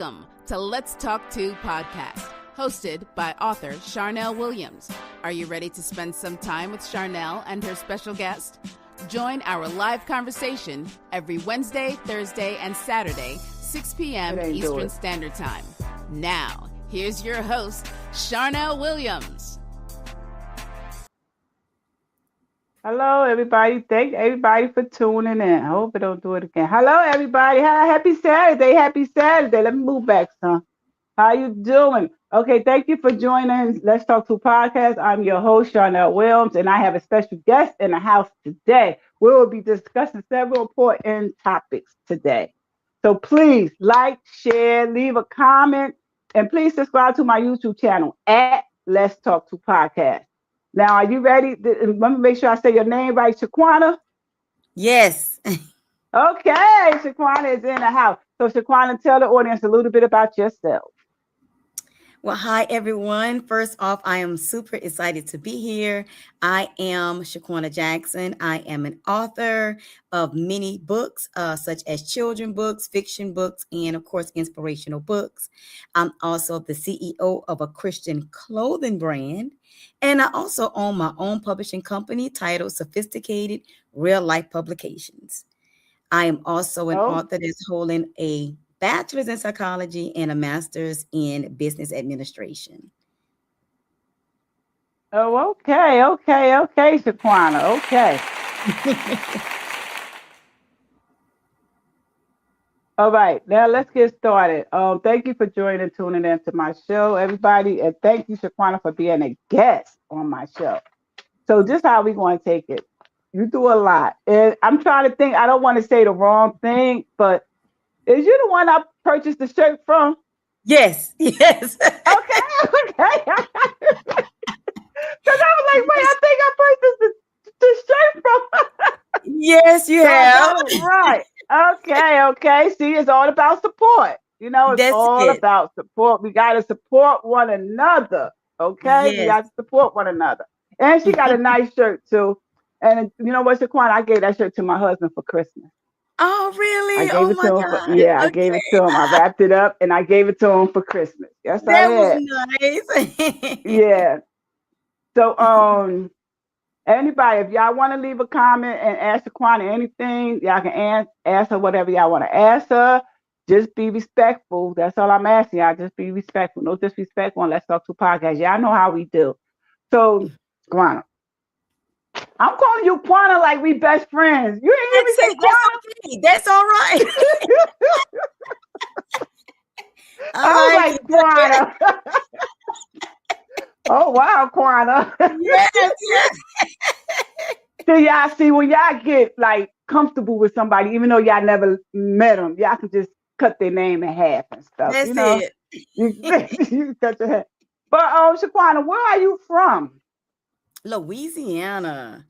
Welcome to Let's Talk To podcast, hosted by author Charnel Williams. Are you ready to spend some time with Charnel and her special guest? Join our live conversation every Wednesday, Thursday, and Saturday, 6 p.m. Eastern Standard Time. Now, here's your host, Charnel Williams. Hello, everybody. Thank everybody for tuning in. I hope I don't do it again. Hello, everybody. Hi, happy Saturday. Happy Saturday. Let me move back, son. How you doing? Okay, thank you for joining Let's Talk To podcast. I'm your host, Charnel Williams, and I have a special guest in the house today. We will be discussing several important topics today. So please like, share, leave a comment, and please subscribe to my YouTube channel at Let's Talk To podcast. Now, are you ready? Let me make sure I say your name right, Shaquana. Yes. Okay, Shaquana is in the house. So, Shaquana, tell the audience a little bit about yourself. Well, hi, everyone. First off, I am super excited to be here. I am Shaquana Jackson. I am an author of many books, such as children books, fiction books, and of course, inspirational books. I'm also the CEO of a Christian clothing brand. And I also own my own publishing company titled Sophisticated Real Life Publications. I am also an author that's holding a bachelor's in psychology and a master's in business administration. Oh, okay, Shaquana. Okay. All right, now let's get started. Thank you for joining and tuning in to my show, everybody. And thank you, Shaquana, for being a guest on my show. So this is how we're going to take it. You do a lot. And I'm trying to think, I don't want to say the wrong thing, but is you the one I purchased the shirt from? Yes. Okay. Because I was like, wait, I think I purchased the shirt from. Yes, you have. Right. Okay. See, it's all about support. You know, it's about support. We got to support one another. Okay? Yes. We got to support one another. And she got a nice shirt, too. And you know what, Shaquana? I gave that shirt to my husband for Christmas. Oh, really? I gave it to him. I gave it to him. I wrapped it up and I gave it to him for Christmas. Yes, that I did. Was nice. Yeah. So, anybody, if y'all want to leave a comment and ask Shaquana anything, y'all can ask her whatever y'all want to ask her. Just be respectful. That's all I'm asking y'all. Just be respectful. No disrespect on Let's Talk To podcast. Y'all know how we do. So, Shaquana. I'm calling you Quana like we best friends. You ain't even say Quana. That's all right. I was like Quana. Oh wow, Quana. Yes. So y'all see when y'all get like comfortable with somebody, even though y'all never met them, y'all can just cut their name in half and stuff. That's you know, it. you cut your head. But Shaquana, where are you from? Louisiana.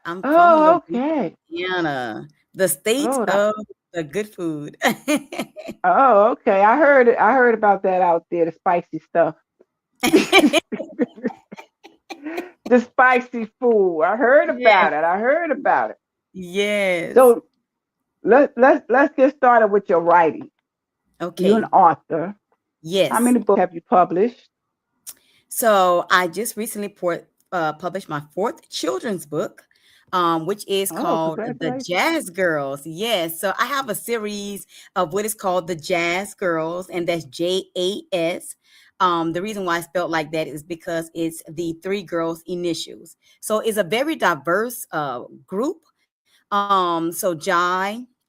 I'm from Louisiana, the state of the good food. Okay. I heard about that out there, the spicy stuff. The spicy food. I heard about it. Yes. So let's get started with your writing. Okay. You're an author. Yes. How many books have you published? So I just recently published my 4th children's book, which is called the JAS Girlz. Yes. So I have a series of what is called the JAS Girlz, and that's JAS. The reason why I spelled like that is because it's the 3 girls' initials. So it's a very diverse group. So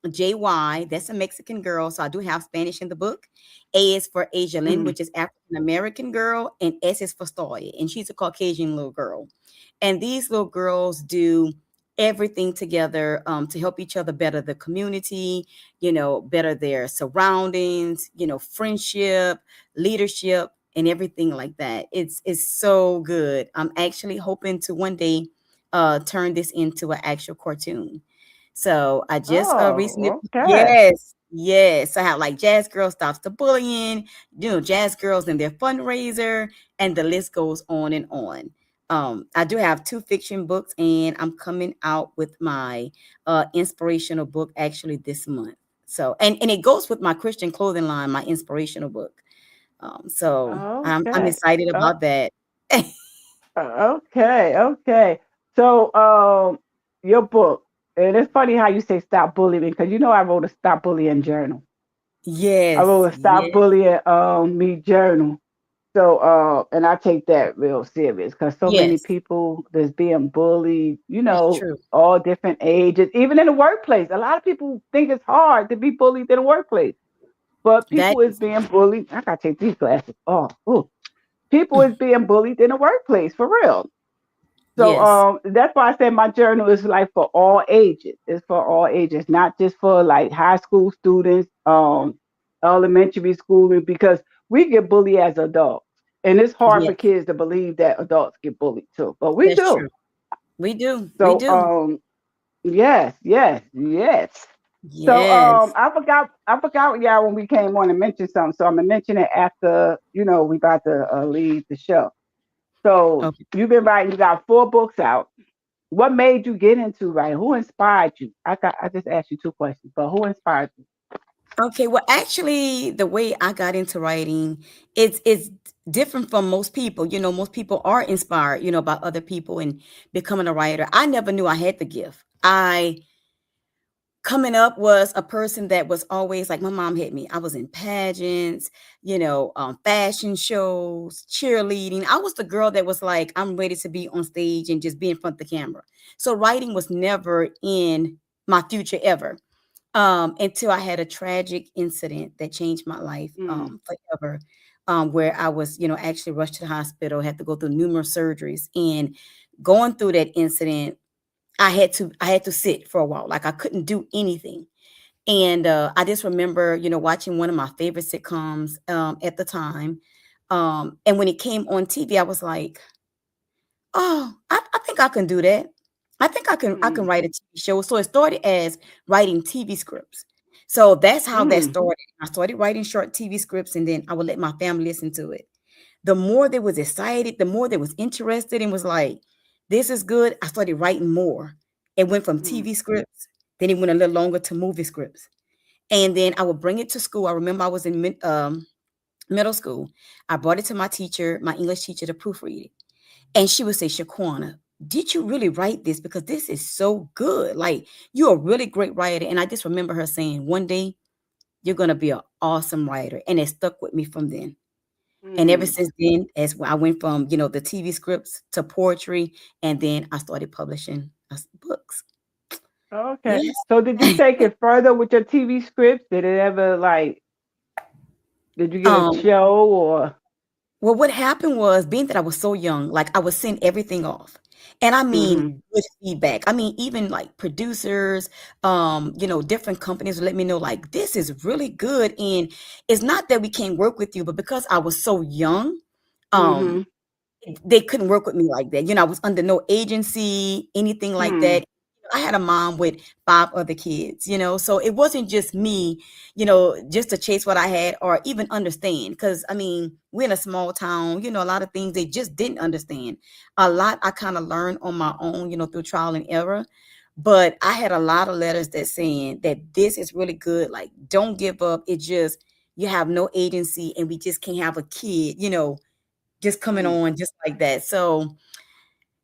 JY, that's a Mexican girl. So I do have Spanish in the book. A is for Ajalyn, which is African American girl, and S is for Stoya, and she's a Caucasian little girl. And these little girls do everything together to help each other better the community, better their surroundings, friendship, leadership, and everything like that. It's so good. I'm actually hoping to one day turn this into an actual cartoon. So I just recently, yes, I have like JAS Girlz Stops the Bullying, JAS Girlz and their fundraiser, and the list goes on and on. I do have 2 fiction books, and I'm coming out with my inspirational book actually this month. So, and it goes with my Christian clothing line, my inspirational book. So I'm Okay. excited Oh, about that. okay. Okay. So, your book, and it's funny how you say stop bullying because I wrote a stop bullying journal. I wrote Yes, a stop yes, bullying me journal. So, and I take that real serious because so many yes. people that's being bullied, That's true. all different ages, even in the workplace. A lot of people think it's hard to be bullied in the workplace, but That people is is being bullied. I gotta take these glasses off. Ooh. People is being bullied in the workplace for real. So yes, that's why I said my journal is like for all ages. It's for all ages, not just for like high school students, elementary school, because we get bullied as adults. And it's hard for yes. kids to believe that adults get bullied too. But we That's do. true. We do. We So do. yes, yes, yes. So Yes. I forgot y'all when we came on and mentioned something. So I'm gonna mention it after, we about to leave the show. So Okay. you've been writing, you got 4 books out. What made you get into writing? Who inspired you? I just asked you 2 questions, but who inspired you? Okay. Well, actually, the way I got into writing, it's different from most people. Most people are inspired, by other people and becoming a writer. I never knew I had the gift. I coming up was a person that was always like my mom hit me. I was in pageants, fashion shows, cheerleading. I was the girl that was like, I'm ready to be on stage and just be in front of the camera. So writing was never in my future ever. Until I had a tragic incident that changed my life Mm, forever. Where I was, actually rushed to the hospital, had to go through numerous surgeries, and going through that incident, I had to sit for a while. Like I couldn't do anything. And I just remember, watching one of my favorite sitcoms at the time. And when it came on TV, I was like, oh, I think I can do that. I think I can mm, write a TV show. So it started as writing TV scripts. So that's how that mm, started. I started writing short TV scripts, and then I would let my family listen to it. The more they was excited, the more they was interested and was like, this is good. I started writing more. It went from mm, TV scripts, then it went a little longer to movie scripts. And then I would bring it to school. I remember I was in middle school. I brought it to my teacher, my English teacher, to proofread it. And she would say, Shaquana, did you really write this? Because this is so good. Like, you're a really great writer. And I just remember her saying, one day you're going to be an awesome writer. And it stuck with me from then. And ever mm. since then, as I went from, the TV scripts to poetry, and then I started publishing books. Okay. Yes. So did you take it further with your TV scripts? Did it ever like? Did you get a um, show or? well, what happened was, being that I was so young, like I would send everything off. And I mean, Mm-hmm. good feedback. I mean, even like producers, different companies would let me know, like, this is really good. And it's not that we can't work with you, but because I was so young, um, Mm-hmm. they couldn't work with me like that. I was under no agency, anything like Hmm. that. I had a mom with 5 other kids, so it wasn't just me, just to chase what I had or even understand. Because, I mean, we're in a small town, a lot of things they just didn't understand. A lot I kind of learned on my own, through trial and error. But I had a lot of letters that saying that this is really good. Like, don't give up. It just, you have no agency and we just can't have a kid, just coming Mm, on just like that. So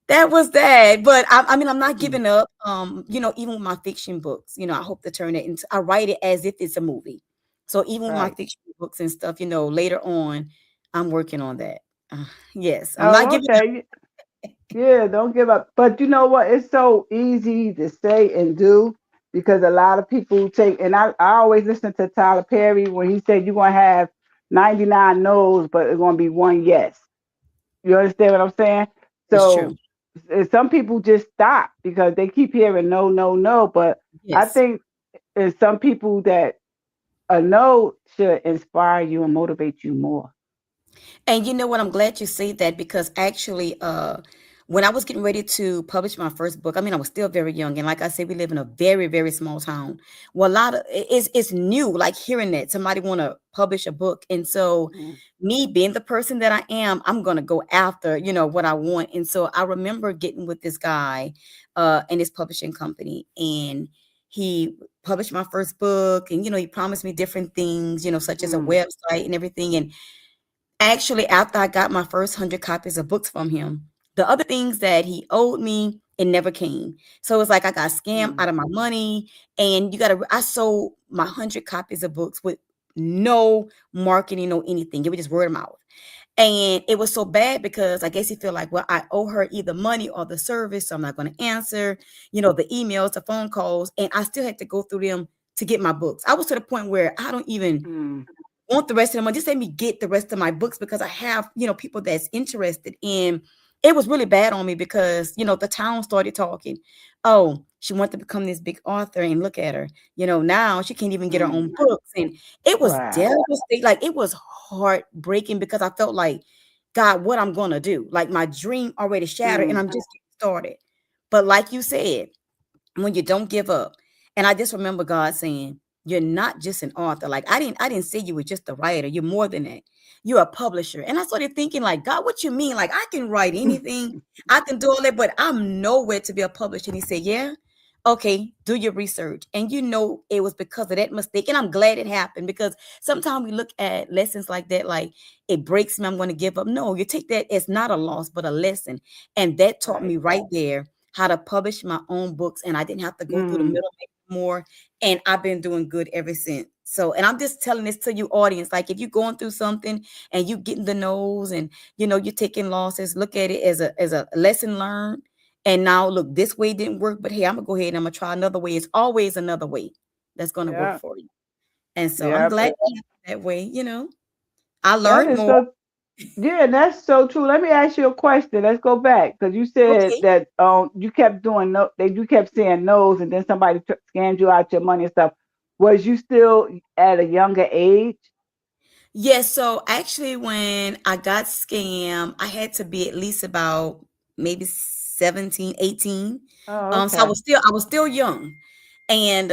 that was that. But I mean, I'm not mm. giving up. Even with my fiction books, I hope to turn it into, I write it as if it's a movie. So even with my Right. fiction books and stuff, later on, I'm working on that. Yes, I'm not Oh, giving up. okay. Yeah, don't give up. But you know what? It's so easy to say and do because a lot of people take, and I always listen to Tyler Perry when he said you're going to have 99 no's, but it's going to be one yes. You understand what I'm saying? It's true. So some people just stop because they keep hearing no, no, no. But I Yes. think it's some people that a no should inspire you and motivate you more. And you know what? I'm glad you say that, because actually, when I was getting ready to publish my first book, I mean, I was still very young, and like I said, we live in a very, very small town. Well, a lot of it's new, like hearing that somebody want to publish a book, and so Mm, me being the person that I am, I'm gonna go after what I want. And so I remember getting with this guy, in his publishing company, and he published my first book, and he promised me different things, such as a website and everything. And actually, after I got my first 100 copies of books from him, the other things that he owed me, it never came. So it's like I got scammed out of my money. And I sold my 100 copies of books with no marketing, no anything. It was just word of mouth. And it was so bad because I guess he feel like, well, I owe her either money or the service, so I'm not going to answer, the emails, the phone calls, and I still had to go through them to get my books. I was to the point where I don't even want the rest of them. Just let me get the rest of my books because I have, people that's interested in. It was really bad on me because, the town started talking. Oh, she wanted to become this big author, and look at her. Now she can't even get her own books. And it was devastating. Like, it was heartbreaking because I felt like, God, what I'm going to do? Like, my dream already shattered and I'm just getting started. But like you said, when you don't give up. And I just remember God saying, you're not just an author. Like, I didn't say you were just a writer. You're more than that. You're a publisher. And I started thinking, like, God, what you mean? Like, I can write anything. I can do all that, but I'm nowhere to be a publisher. And he said, yeah, okay, do your research. And it was because of that mistake. And I'm glad it happened because sometimes we look at lessons like that, like it breaks me, I'm going to give up. No, you take that as not a loss, but a lesson. And that taught me right there how to publish my own books, and I didn't have to go through the middleman more. And I've been doing good ever since. So, and I'm just telling this to you audience, like if you're going through something and you getting the no's and you're taking losses, look at it as a lesson learned. And now look, this way didn't work, but hey, I'm gonna go ahead and I'm gonna try another way. It's always another way that's gonna work for you. And so I'm glad that way, I That learned is more. so. Yeah, that's so true. Let me ask you a question. Let's go back because you said Okay. that you kept doing you kept saying no's, and then somebody scammed you out your money and stuff. Was you still at a younger age? Yes, so actually when I got scammed, I had to be at least about maybe 17, 18. Oh, So okay. I was still young. And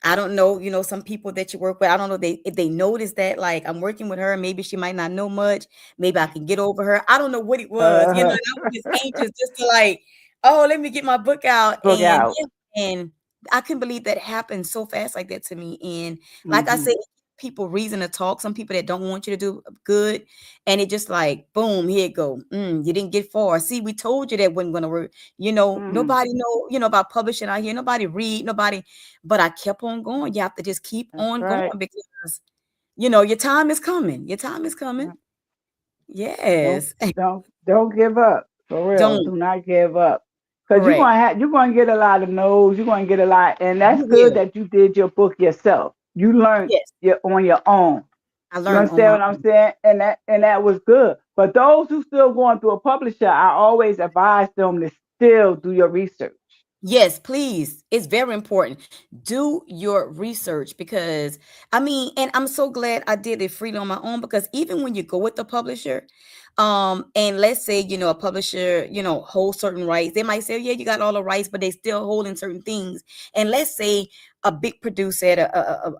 I don't know, some people that you work with, I don't know if they notice that like I'm working with her, maybe she might not know much, maybe I can get over her. I don't know what it was, and I Uh, was just anxious just to like, oh, let me get my book out. book And out. yeah, and I couldn't believe that happened so fast like that to me. And like I Hmm. said, people reason to talk, some people that don't want you to do good, and it just like boom, here it go. You didn't get far. See, we told you that wasn't gonna work. Hmm. Nobody know, about publishing out here. Nobody read, nobody, but I kept on going. You have to just keep That's on going right. because your time is coming. Your time is coming. Yeah. Don't Yes. don't give up. For real. Don't. Do not give up. Because Correct. you're gonna get a lot of no's, you're gonna get a lot, and that's You good will. that you did your book yourself. You learned Yes. it on your own. I You learned on understand my what I'm own. saying? And that was good. But those who still going through a publisher, I always advise them to still do your research. Yes, please. It's very important. Do your research because I mean, and I'm so glad I did it freely on my own because even when you go with the publisher, and let's say, a publisher, holds certain rights, they might say, yeah, you got all the rights, but they still holding certain things. And let's say a big producer at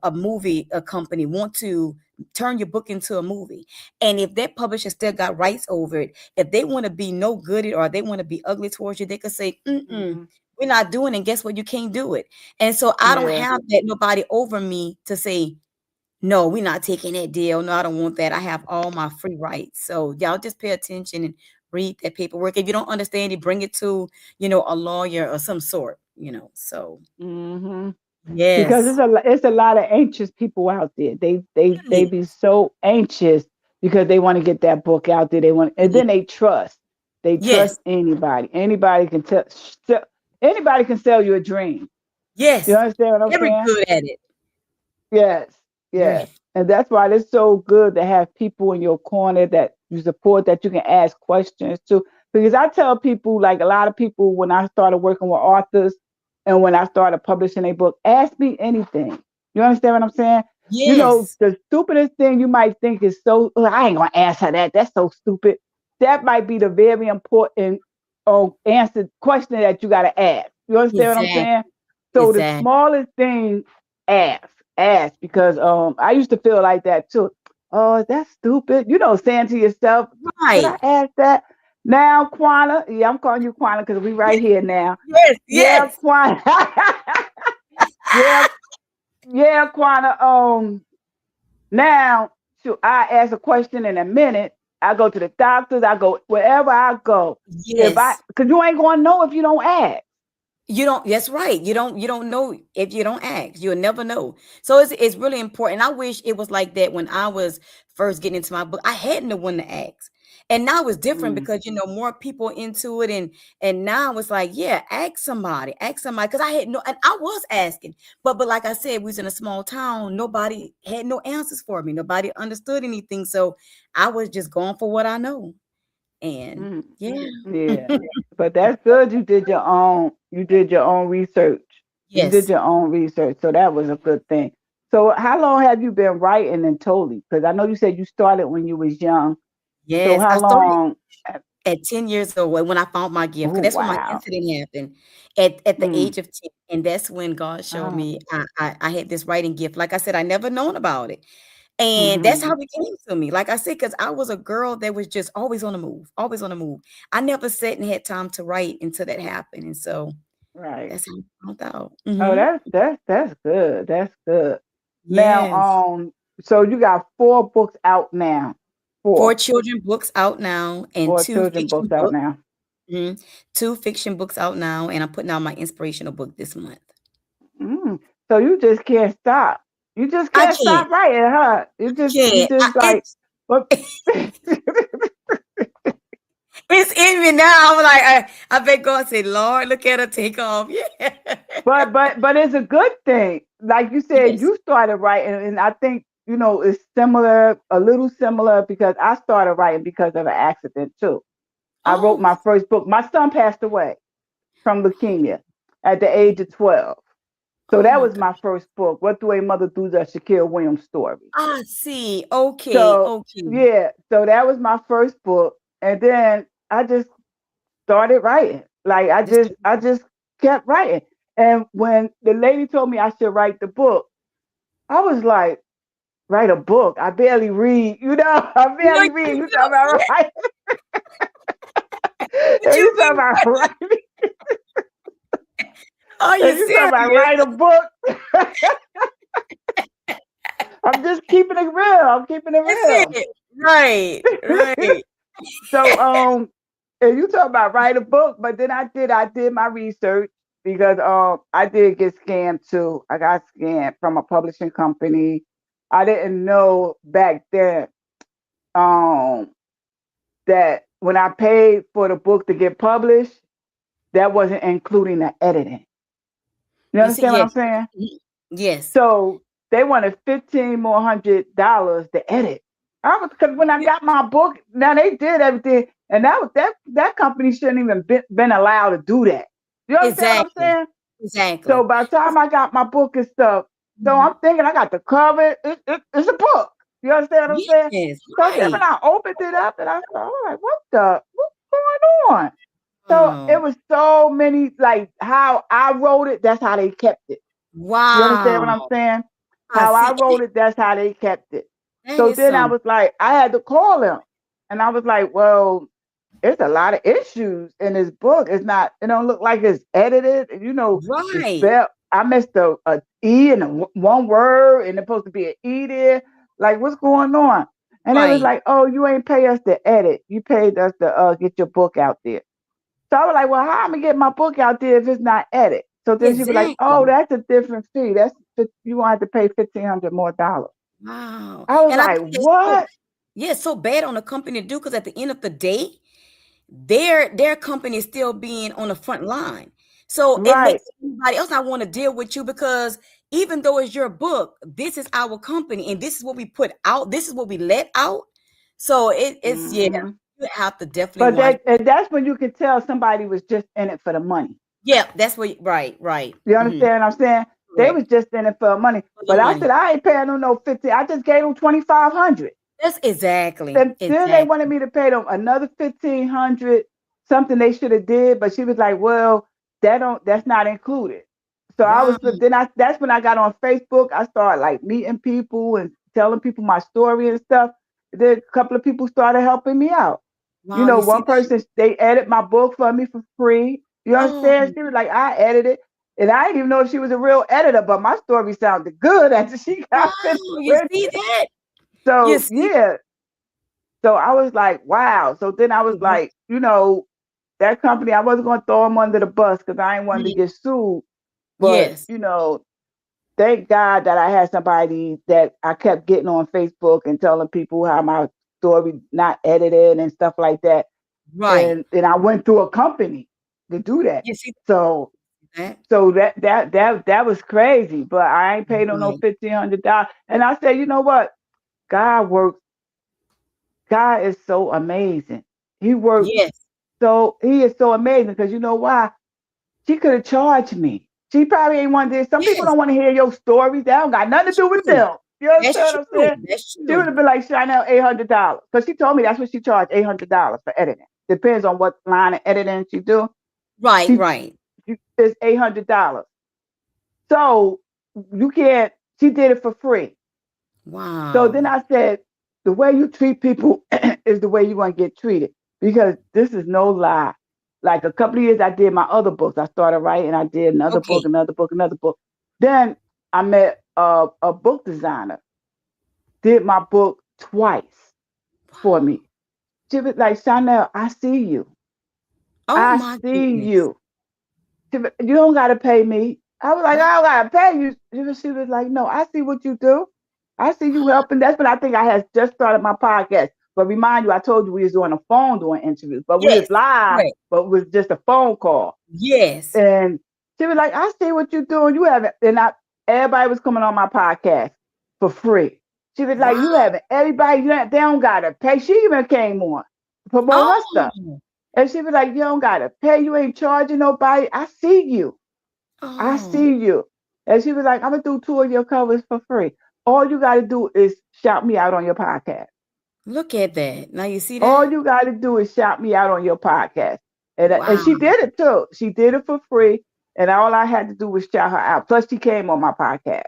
a movie, a company want to turn your book into a movie. And if that publisher still got rights over it, if they want to be no good or they want to be ugly towards you, they could say, Hmm. we're not doing it. And guess what? You can't do it. And so I don't Yeah. have that nobody over me to say, no, we're not taking that deal. No, I don't want that. I have all my free rights. So y'all just pay attention and read that paperwork. If you don't understand it, bring it to, a lawyer or some sort, So Hmm. Because yes. it's a lot of anxious people out there. They It be so anxious because they want to get that book out there. They want, and is. then they trust. They trust Yes. anybody. Anybody can sell you a dream. You Yes. understand what I'm Very saying? good at it. Yes, Very. yes. And that's why it's so good to have people in your corner that you support, that you can ask questions to. Because I tell people, like a lot of people, when I started working with authors and when I started publishing a book, ask me anything. You understand what I'm saying? Yes. The stupidest thing you might think is so, "Oh, I ain't going to answer that. That's so stupid." That might be the very important answer question that you got to ask. You understand what I'm Exactly. saying? So the Exactly. smallest thing, ask, ask, because I used to feel like that too. Oh, that's stupid. Saying to yourself, should I Right. ask that? Now, Quana, yeah, I'm calling you Quana because we right here now. Yes. Yeah, Yes. Quana. Yeah, yeah, Quana. Now, so I ask a question in a minute. I go to the doctors. I go wherever I go. Yes. Because you ain't gonna know if you don't ask. You don't, that's right. You don't know if you don't ask. You'll never know. So it's really important. I wish it was like that when I was first getting into my book. I had no one to ask. And now it's different Mm, because more people into it, and now it's like, yeah, ask somebody. Because I had no, and I was asking, but like I said, we was in a small town. Nobody had no answers for me. Nobody understood anything. So I was just going for what I know. And mm, yeah. yeah, but that's good. You did your own. You did your own research. You did Yes. your own research, so that was a good thing. So, how long have you been writing in totally? Because I know you said you started when you was young. So, Yes. I how started long? at 10 years old when I found my gift, Oh, because that's when my wow. incident happened at the Mm, age of 10. And that's when God showed oh, me I had this writing gift. Like I said, I never known about it. And that's how mm-hmm. it came to me. Like I said, because I was a girl that was just always on the move, always on the move. I never sat and had time to write until that happened. And so Right. that's how I found out. Oh, that's good. That's good. Now, Yes. so you got 4 books out now. Four Four, children books out now and four two children fiction books out books. now. Mhm. Two fiction books out now. And I'm putting out my inspirational book this month. Mm. So you just can't stop. You just I can't can't. stop writing, huh? You Can't. just like, but, It's in me now. I'm like, I bet God say, Lord, look at her take off. Yeah. but it's a good thing. Like you said, Yes. you started writing, and I think it's similar, a little similar, because I started writing because of an accident too. I wrote Oh, my first book. My son passed away from leukemia at the age of 12. So oh that my was God. my first book. What do a mother do? The Shaquille Williams story. I see. Okay. So Okay. yeah, so that was my first book, and then I just started writing. Like I This, just I just kept writing. And when the lady told me I should write the book, I was like, write a book? I barely read. I you know, barely read. You talking about writing? what And you you talking mean? about writing? Are you And you talking about serious? write a book? I'm just keeping it real. I'm keeping it That's real. it. Right. Right. So and you talk about write a book, but then I did my research because I did get scammed too. I got scammed from a publishing company. I didn't know back then um that when I paid for the book to get published, that wasn't including the editing. You You see, understand what I'm yes. saying? Yes. So they wanted $1,500 to edit. I was because when I got my book, now they did everything, and that company shouldn't even been allowed to do that. You understand what I'm Exactly. saying? So Exactly. by the time I got my book and stuff, so Mhm. I'm thinking I got the cover. It's a book. You understand what I'm saying? Yes. So then when Right. I opened it up and I saw, I'm like, what's going on? So it Oh, was so many like how I wrote it. That's how they kept it. You understand what I'm wow. saying? I How I see. wrote it, that's how they kept it. That So is then I some was like, I had to call them. And I was like, well, it's a lot of issues in this book. It's not, it don't look like it's edited. The right. spell, I missed a E in one word, and it's supposed to be an E there. Like, what's going on? And they was Right. like, oh, you ain't pay us to edit. You paid us to get your book out there. So I was like, well, how am I gonna get my book out there if it's not edit? So then she was like, oh, Exactly. that's a different fee. You want to have to pay $1,500 more dollars. Wow. I was And I like, think it's so, what? yeah, it's so bad on the company to do, because at the end of the day, their company is still being on the front line. So it Right. makes anybody else not want to deal with you, because even though it's your book, this is our company and this is what we put out, this is what we let out. So it's yeah, Hmm. you have to definitely But watch. that's when you could tell somebody was just in it for the money. Yeah, that's what right, right. You Hmm. understand what I'm saying? They was Correct. just in it for the money. For the But I money. said I ain't paying them no 50. I just gave them 2,500. That's exactly, And then they wanted exactly. me to pay them another 1,500, something they should have did. But she was like, "Well, that's not included." So I Wow. was then I that's when I got on Facebook. I started like meeting people and telling people my story and stuff. Then a couple of people started helping me out. Wow, you see One that? person they edit my book for me for free. You Oh, understand? She was like, "I edited." And I didn't even know if she was a real editor, but my story sounded good after she got finished Wow, you with see it. that? You So see yeah. So I was like, wow. So then I was that? like, that company, I wasn't going to throw them under the bus because I ain't wanted to Mhm. get sued. But, Yes. thank God that I had somebody that I kept getting on Facebook and telling people how my story not edited and stuff like that. Right. And I went through a company to do that. You see So that? so that was crazy. But I ain't paid on no Right. $1,500. And I said, you know what? God works. God is so amazing. He works Yes. he is so amazing because you know why? She could have charged me. She probably ain't one to. Some people Yes. don't want to hear your stories. That don't got nothing to do with True. them. You understand That's what I'm true. saying? That's She would true. have been like, Chanel, $800. Because she told me that's what she charged, $800 for editing. Depends on what line of editing she do. Right, She, right. it's $800. So you can't, she did it for free. So then Wow. I said, the way you treat people is the way you're going to get treated because this is no lie. Like a couple of years, I did my other books. I started writing, I did another book, Okay. another book, another book. Then I met a book designer, did my book twice for me. She was like, Chanel, I see you. Oh I my see goodness. you. You don't gotta pay me. I was like, I don't gotta pay you. She was like, no, I see what you do. I see you helping. That's when I think I had just started my podcast. But remind you, I told you we was on the phone doing interviews, but we was Yes. live, Correct. but it was just a phone call. Yes. And she was like, I see what you're doing. You haven't, everybody was coming on my podcast for free. She was like, you Wow. haven't, everybody, they don't gotta pay. She even came on to promote her stuff. Oh. And she was like, you don't gotta pay. You ain't charging nobody. I see you. I Oh. see you. And she was like, I'm gonna do 2 of your covers for free. All you gotta do is shout me out on your podcast. Look at that. Now you see All that? you gotta do is shout me out on your podcast. And Wow. she did it too. She did it for free. And all I had to do was shout her out. Plus she came on my podcast.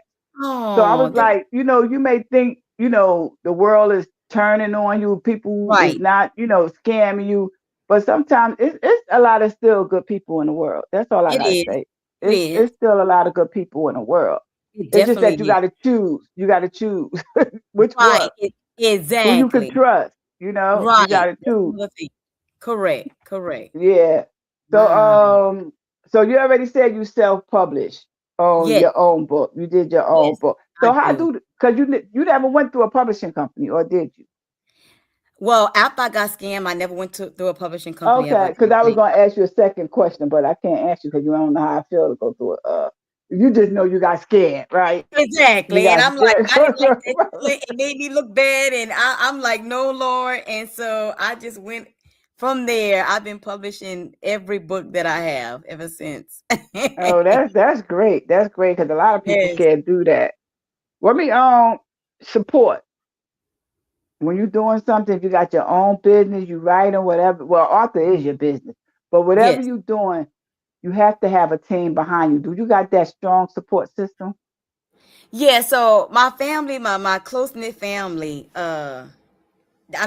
So I Oh, was like, you may think, the world is turning on you, people is right. not, scamming you. But sometimes it's a lot of still good people in the world. That's all I It gotta is. say. It is. It's still a lot of good people in the world. It It's just definitely that you is. gotta choose. You gotta choose which one, Right. who you can Exactly. trust, you Right. gotta That's choose. another thing. Correct. Correct. Yeah. So Wow. so you already said you self-published on Yes. your own book. You did your own Yes. book. I So how do. do because you never went through a publishing company or did you? Well, after I got scammed, I never went through a publishing company ever Okay, because I was again. gonna ask you a second question, but I can't ask you because you don't know how I feel to go through it. You just know you got scared, right? You Exactly. And got I'm like, scared. I didn't like that feeling. It made me look bad. And I'm like, no, Lord. And so I just went from there. I've been publishing every book that I have ever since. Oh, that's great. That's great because a lot of people Yes. can't do that. Let me support when you're doing something. If you got your own business, you write or whatever. Well, author is your business, but whatever Yes. you're doing, you have to have a team behind you. Do you got that strong support system? Yeah. So my family, my close knit family, I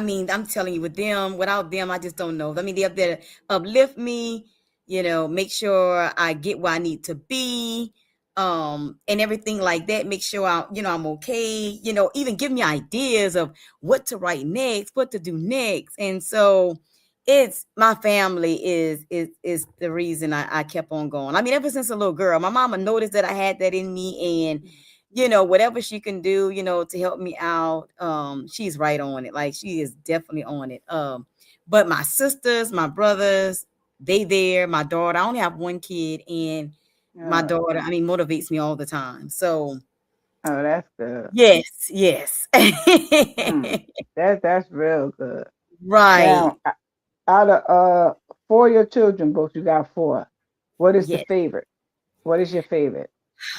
mean, I'm telling you, with them, without them, I just don't know. I mean, they're up there to uplift me, make sure I get where I need to be, and everything like that. Make sure I'm okay. Even give me ideas of what to write next, what to do next. And so, it's my family is the reason I kept on going. I mean, ever since a little girl, my mama noticed that I had that in me, and whatever she can do, to help me out, she's right on it. Like, she is definitely on it. But my sisters, my brothers, they there, my daughter, I only have one kid, and my Uh, daughter, I mean, motivates me all the time. So oh, that's good. yes, yes. Hmm. That's real good. Right. Now, out of four of your children books, you got four. What is the Yes. favorite? What is your favorite?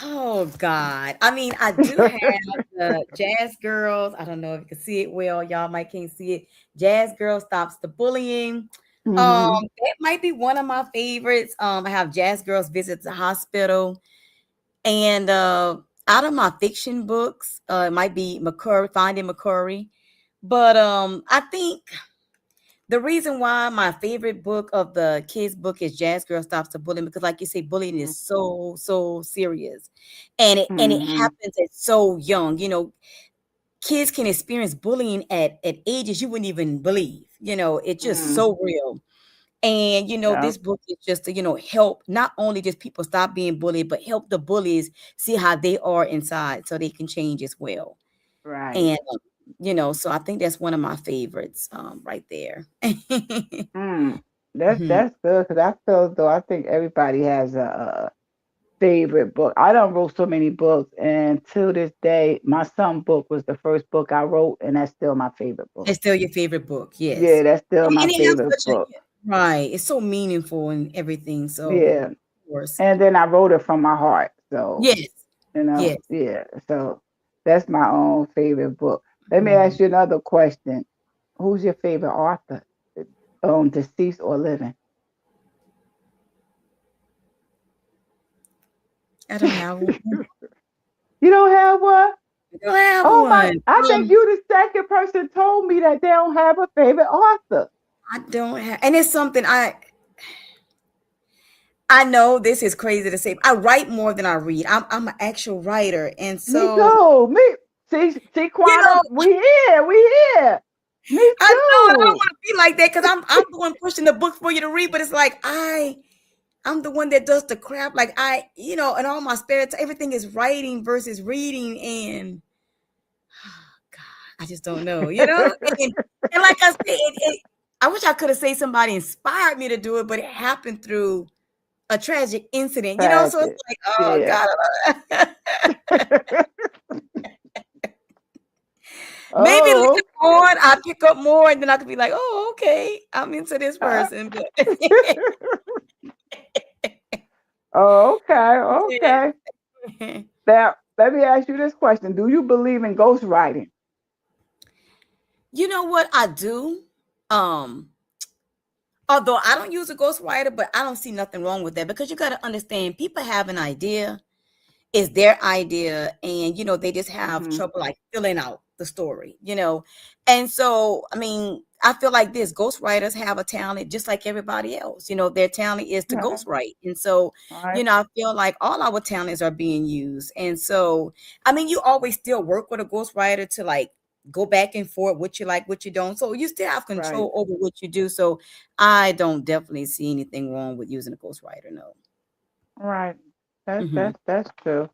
Oh God. I mean, I do have the JAS Girlz. I don't know if you can see it well. Y'all might can't see it. JAS Girlz Stops the Bullying. Hmm. That might be one of my favorites. I have JAS Girlz Visit the Hospital. And out of my fiction books, it might be McCurry, Finding McCurry. But I think The reason why my favorite book of the kids book is JAS Girl Stops the Bullying, because like you say, bullying is so serious, and it Mm-hmm. happens at so young. Kids can experience bullying at ages you wouldn't even believe. It's just Mm. so real. And Yeah. this book is just to help not only just people stop being bullied, but help the bullies see how they are inside so they can change as well. Right. And so I think that's one of my favorites right there. Mm. That's Mhm. that's good because I feel as though I think everybody has a favorite book. I don't wrote so many books, and to this day, my son book was the first book I wrote, and that's still my favorite book. It's still your favorite book, Yeah, yes. that's still my And it has favorite such a book. right. It's so meaningful and everything. So, Yeah, of course, and then I wrote it from my heart. So, yes, yes. yeah. So that's my own favorite book. Let me Mhm. ask you another question. Who's your favorite author? Deceased or living? I don't have one. You don't have one? I don't have Oh my, one. I think you the second person told me that they don't have a favorite author. I don't have, and it's something I know this is crazy to say. I write more than I read. I'm an actual writer, and Me so too. See, you Quana, know, we here. Me I know, and I don't too. want to be like that because I'm the one pushing the book for you to read, but it's like I'm the one that does the crap. Like in all my spare time, everything is writing versus reading, and God, I just don't know, and like I said, I wish I could have said somebody inspired me to do it, but it happened through a tragic incident, so it's Tragic. like, oh Yeah. God. Maybe Oh. later on I pick up more and then I could be like, oh, okay, I'm into this uh, person. But oh, okay. Okay. yeah. Now, let me ask you this question: do you believe in ghostwriting? You know what I do? Um, Although I don't use a ghostwriter, but I don't see nothing wrong with that because you got to understand people have an idea, is their idea, and they just have Mm-hmm. trouble like filling out the story. And so I mean, I feel like this ghostwriters have a talent just like everybody else. Their talent is to Right. ghostwrite, and so Right. I feel like all our talents are being used. And so I mean, you always still work with a ghostwriter to like go back and forth what you like, what you don't, so you still have Right. control over what you do. So I don't definitely see anything wrong with using a ghostwriter. No. Right. That's Hmm. that's that's true.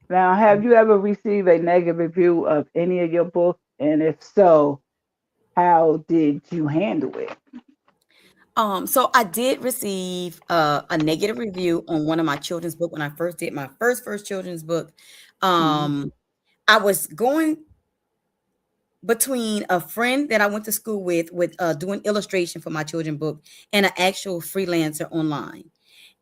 Now, have you ever received a negative review of any of your books? And if so, how did you handle it? So I did receive a negative review on one of my children's book when I first did my first children's book. Mm-hmm. I was going between a friend that I went to school with doing illustration for my children's book and an actual freelancer online.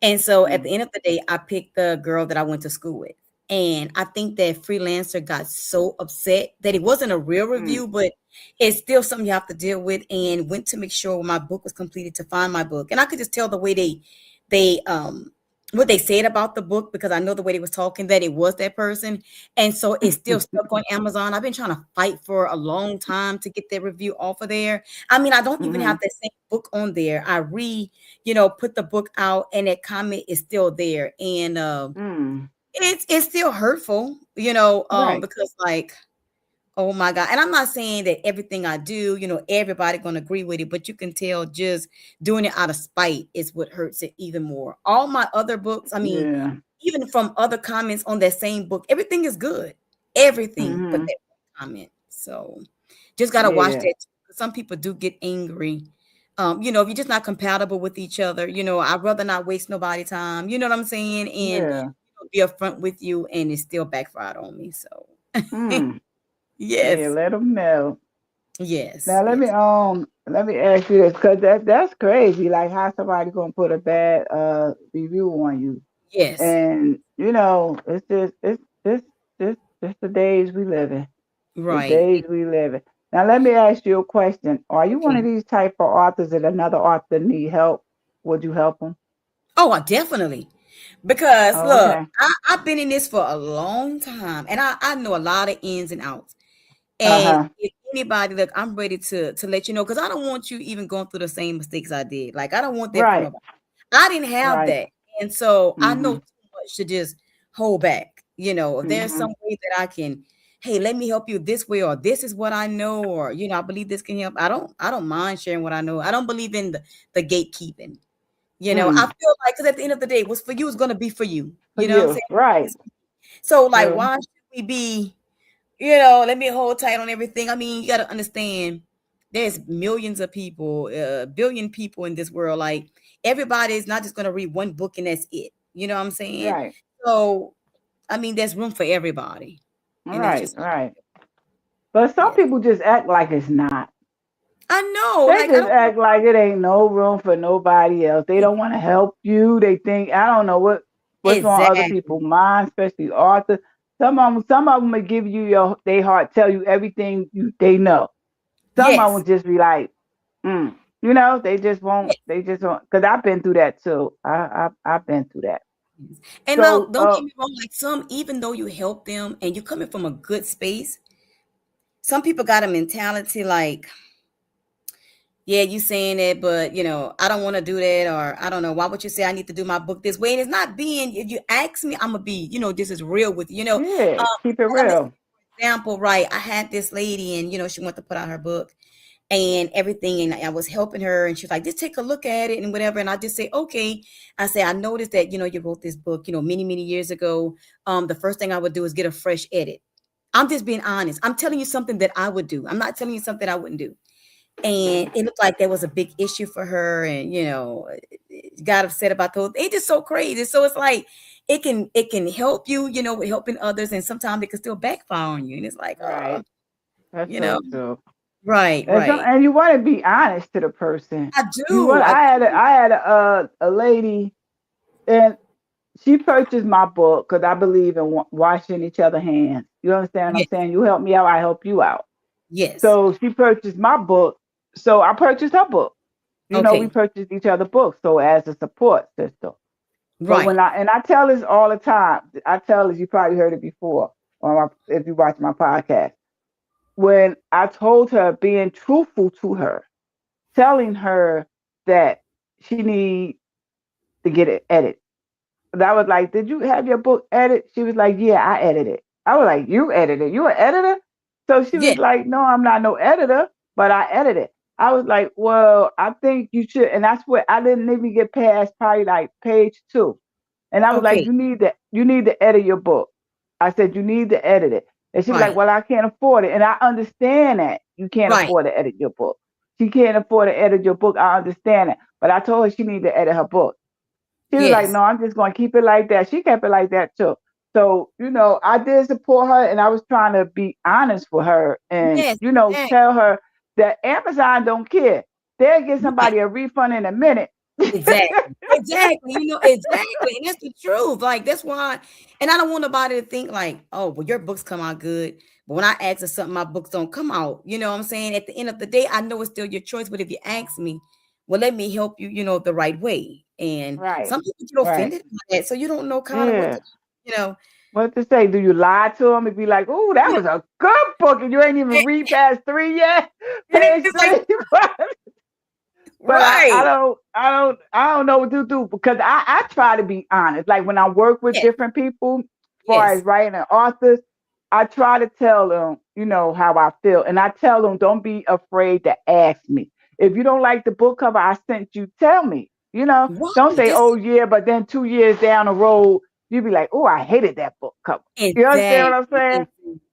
And so at the end of the day, I picked the girl that I went to school with. And I think that freelancer got so upset that it wasn't a real Mm-hmm. review, but it's still something you have to deal with. And went to make sure when my book was completed to find my book. And I could just tell the way they what they said about the book because I know the way they was talking that it was that person. And so it's still stuck on Amazon. I've been trying to fight for a long time to get that review off of there. I mean, I don't even Mm-hmm. have that same book on there. I put the book out and that comment is still there. And Mm. it's still hurtful, Right. because like, oh my God. And I'm not saying that everything I do, everybody gonna agree with it, but you can tell just doing it out of spite is what hurts it even more. All my other books, I mean, Yeah. even from other comments on that same book, everything is good. Everything but Mm-hmm. that one comment. So just gotta watch Yeah. that. Some people do get angry. If you're just not compatible with each other, I'd rather not waste nobody time. You know what I'm saying? And Yeah. be upfront with you, and it still backfired on me. So Mm. Yeah. yes, Let them know. yes, Now yes, let me ask you this because that's crazy. Like how somebody gonna put a bad review on you, yes, and it's just it's the days we live in. The right. days we live in. Now let me ask you a question. Are you one Okay. of these type of authors that another author need help? Would you help them? Oh, definitely. Because Oh, look, okay. I've been in this for a long time and I know a lot of ins and outs. And Uh-huh. if anybody, look, I'm ready to let you know, because I don't want you even going through the same mistakes I did. Like, I don't want that for Right. nobody. I didn't have Right. that. And so I know Mhm. too much to just hold back. If there's some Mhm. way that I can, hey, let me help you this way, or this is what I know, or I believe this can help. I don't mind sharing what I know. I don't believe in the gatekeeping. I Mm. feel like, because at the end of the day, what's for you is gonna be for you. For You know what I'm you. saying? Right. It's- So like, True. why should we be, let me hold tight on everything. I mean, you got to understand, there's millions of people, billion people in this world. Like, everybody is not just going to read one book and that's it. You know what I'm saying? Right. So, I mean, there's room for everybody. And that's Right. just, Right. But some yes. people just act like it's not. I know. They Like, I just don't know. act like it ain't no room for nobody else. They don't want to help you. They think I don't know what's on other Exactly. people's minds, especially authors. Some of them will give you they heart, tell you everything they know. Some of Yes. them just be like, mm. They just won't. Yes. They just won't. Because I've been through that too. I've been through that. And now, So don't get me wrong. Like, some, even though you help them and you're coming from a good space, some people got a mentality like, yeah, you saying it, but I don't want to do that, or I don't know, why would you say I need to do my book this way? And it's not being, if you ask me, I'm gonna be, this is real with you. yeah, keep it Like, I'm just real. example, right? I had this lady, and she went to put out her book and everything, and I was helping her, and she was like, just take a look at it and whatever. And I just say, okay. I say, I noticed that you wrote this book, many, many years ago. The first thing I would do is get a fresh edit. I'm just being honest. I'm telling you something that I would do. I'm not telling you something I wouldn't do. And it looked like there was a big issue for her, and got upset about those. It's just so crazy. So it's like, it can help you, with helping others, and sometimes it can still backfire on you. And it's like, oh, Right. That's you so know, true. right, And right. and you want to be honest to the person. I You want. do, I do. I had a lady, and she purchased my book because I believe in washing each other hands. You understand what I'm Yes, saying? You help me out, I help you out. yes. So she purchased my book. So I purchased her book. We Okay, purchased each other books. So as a support system. But right. I tell this all the time. I tell this, you probably heard it before, if you watch my podcast. When I told her, being truthful to her, telling her that she need to get it edited. And I was like, did you have your book edited? She was like, yeah, I edited. I was like, you edited? You an editor? So she was Yes. like, no, I'm not no editor, but I edited. I was like, well, I think you should. And that's what I didn't even get past probably like page 2. And I was like, Okay, you need to edit your book. I said, you need to edit it. And she was like, right, well, I can't afford it. And I understand that you can't right. afford to edit your book. She can't afford to edit your book. I understand it. But I told her she needed to edit her book. She was like, Yes, no, I'm just going to keep it like that. She kept it like that too. So, I did support her, and I was trying to be honest with her and, yes, exactly. tell her that Amazon don't care. They'll get Right. somebody a refund in a minute. Exactly. Exactly. Exactly. And that's the truth. Like, that's why. And I don't want nobody to think like, oh, well, your books come out good. But when I ask for something, my books don't come out. You know what I'm saying? At the end of the day, I know it's still your choice. But if you ask me, well, let me help you, the right way. And Right, some people get right. offended by that. So you don't know kind of what Yeah. to do, you know. What to say? Do you lie to them and be like, "Ooh, that Yeah. was a good book," and you ain't even read past 3 yet, page It's like, 3? But I right. don't I don't I don't know what to do because I try to be honest. Like when I work with Yes. different people, as far as Yes. writing and authors, I try to tell them, how I feel. And I tell them, don't be afraid to ask me. If you don't like the book cover I sent you, tell me. Don't Right. say, This oh yeah, but then 2 years down the road, you be like, oh, I hated that book cover. You understand what exactly. I'm saying?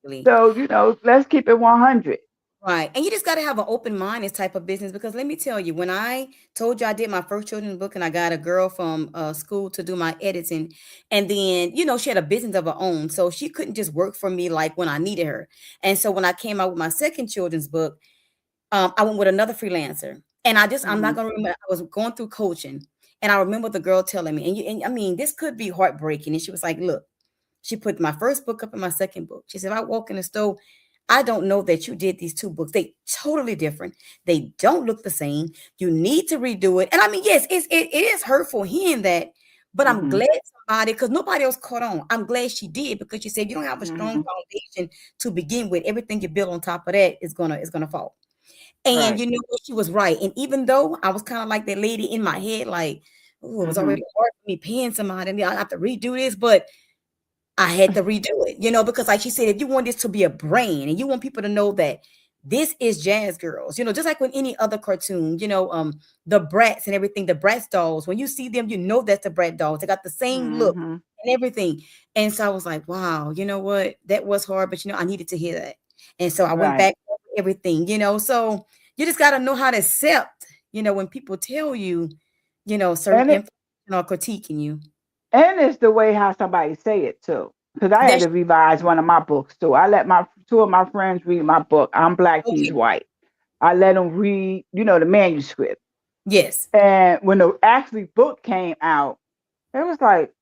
Exactly. So, let's keep it 100. Right. And you just got to have an open mind, this type of business, because let me tell you, when I told you I did my first children's book and I got a girl from school to do my editing, and then, she had a business of her own. So she couldn't just work for me like when I needed her. And so when I came out with my second children's book, I went with another freelancer. And I'm not Hmm. going to remember, I was going through coaching. And I remember the girl telling me, and I mean, this could be heartbreaking. And she was like, look, she put my first book up in my second book. She said, if I walk in the store, I don't know that you did these two books. They totally different. They don't look the same. You need to redo it. And I mean, yes, it is hurtful hearing that. But I'm Mm-hmm. glad somebody, because nobody else caught on. I'm glad she did, because she said if you don't have a strong Mm-hmm. foundation to begin with, everything you build on top of that is gonna fall. And Right. you know what? She was right. And even though I was kind of like that lady in my head, like, oh, it was Mm-hmm. already hard for me paying somebody, and I have to redo this, but I had to redo it, because like she said, if you want this to be a brand and you want people to know that this is JAS Girlz, just like with any other cartoon, the Brats and everything, the Bratz dolls, when you see them, that's the Brat dolls. They got the same look Mm-hmm. and everything. And so I was like, wow, you know what? That was hard, but I needed to hear that. And so I went Right. back over everything, so you just got to know how to accept, when people tell you, certain And it information or critiquing you. and it's the way how somebody say it too. Because I had That's to revise one of my books too. I let my two of my friends read my book. I'm black, he's okay. white. I let them read, the manuscript. Yes. And when the actually book came out, it was like,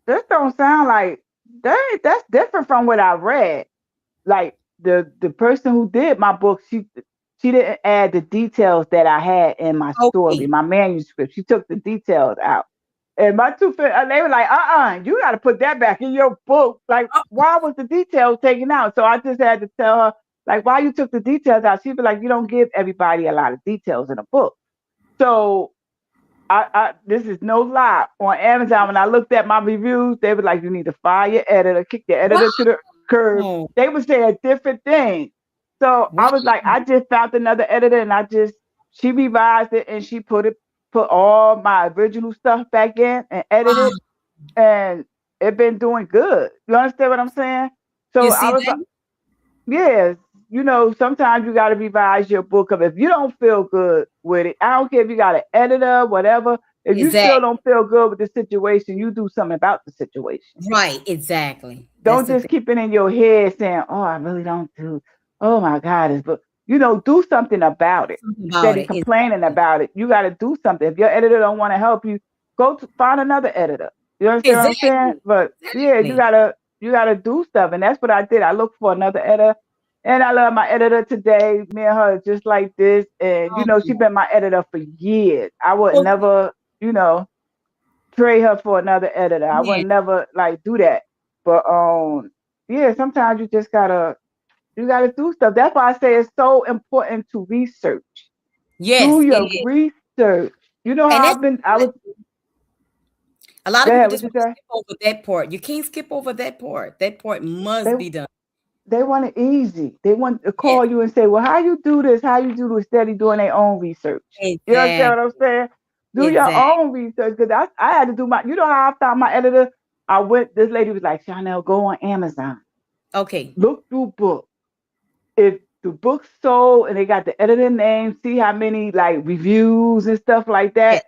this don't sound like that's different from what I read. Like the person who did my book, she didn't add the details that I had in my story, Okay. my manuscript. She took the details out. And my two friends, they were like, you got to put that back in your book. Like, why was the details taken out? So I just had to tell her, like, why you took the details out? She'd be like, you don't give everybody a lot of details in a book. So this is no lie. On Amazon, when I looked at my reviews, they were like, you need to fire your editor, kick your editor to the curb. Wow. They would say a different thing. So Wow. I was like, I just found another editor, and she revised it, and she put all my original stuff back in and edited, Wow. and it been doing good. You understand what I'm saying? So You I see was like, that? yes, sometimes you got to revise your book up. If you don't feel good with it, I don't care if you got an editor, whatever. If you still Exactly. don't feel good with the situation, you do something about the situation. Right. Exactly. That's Don't the just thing keep it in your head saying, "Oh, I really don't do." Oh my God, it's but do something about it. about Instead of it. complaining Exactly. about it, you got to do something. If your editor don't want to help you, find another editor. You understand what I'm saying? Exactly. But yeah, Exactly. you gotta do stuff, and that's what I did. I looked for another editor, and I love my editor today. Me and her are just like this, and she's Oh, been my editor for years. I would okay. never, trade her for another editor. I would Yeah. never like do that. But yeah, sometimes you gotta do stuff. That's why I say it's so important to research. Do Yes, it your is. research. You know And how that's I've been. I was. a lot Go of people ahead. What just you want to say? skip over that part. You can't skip over that part. That part They must be done. they want it easy. They want to Yes. call you and say, "Well, how you do this? How you do this?" Instead of doing their own research. You understand what I'm Exactly. saying? Do your Exactly. own research because I had to do my. You know how I found my editor? I went. This lady was like, "Chanel, go on Amazon, Okay. look through books. If the book's sold and they got the editor name, see how many like reviews and stuff like Yes. that.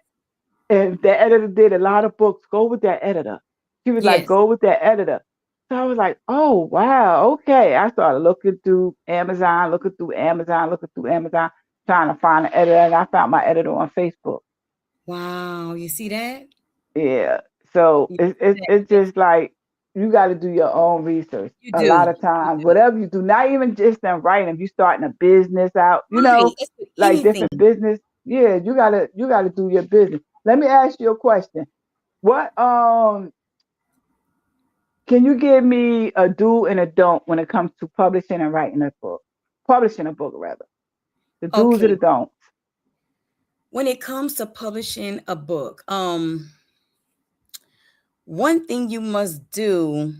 And the editor did a lot of books. Go with that editor." She was like, Yes. "Go with that editor." So I was like, "Oh wow, okay." I started looking through Amazon, trying to find an editor, and I found my editor on Facebook. Wow. You see that? Yeah. So You it's see it's that? it's just like you got to do your own research. You A lot do. of You times, do. whatever you do, not even just in writing. If you're starting a business out, Right. It's with like anything. different business, yeah, you gotta do your business. Let me ask you a question. What can you give me a do and a don't when it comes to publishing and writing a book? Publishing a book rather. The do's and the Okay. don'ts. When it comes to publishing a book, one thing you must do,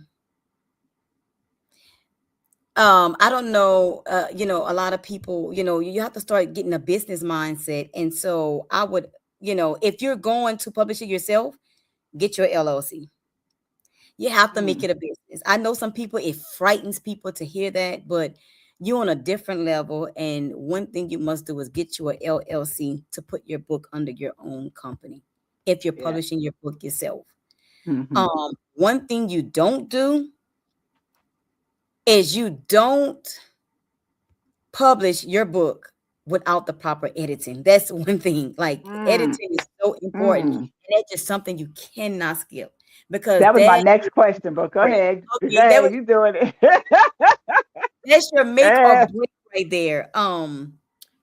I don't know, a lot of people, you have to start getting a business mindset. And so I would, if you're going to publish it yourself, get your LLC. You have to make Mm, it a business. I know some people, it frightens people to hear that, but you're on a different level. And one thing you must do is get you a LLC to put your book under your own company if you're yeah. publishing your book yourself. Hmm. One thing you don't do is you don't publish your book without the proper editing. That's one thing. Like Mm, editing is so important. mm. And that's just something you cannot skip because That was my that next is question, but go important. ahead. Go Okay, that was ahead. You doing it. that's your make or Yeah. break right there.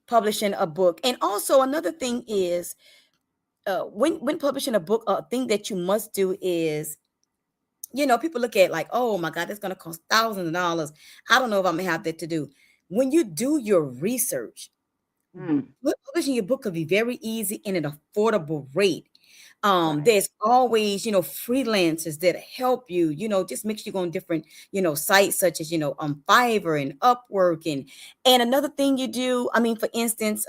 Publishing a book. And also another thing is when publishing a book, a thing that you must do is, people look at like, oh my God, that's going to cost thousands of dollars. I don't know if I'm gonna have that to do. When you do your research, publishing your book could be very easy and an affordable rate. Right. There's always, freelancers that help you, just make sure you go on different, sites such as, Fiverr and Upwork. And another thing you do, I mean, for instance,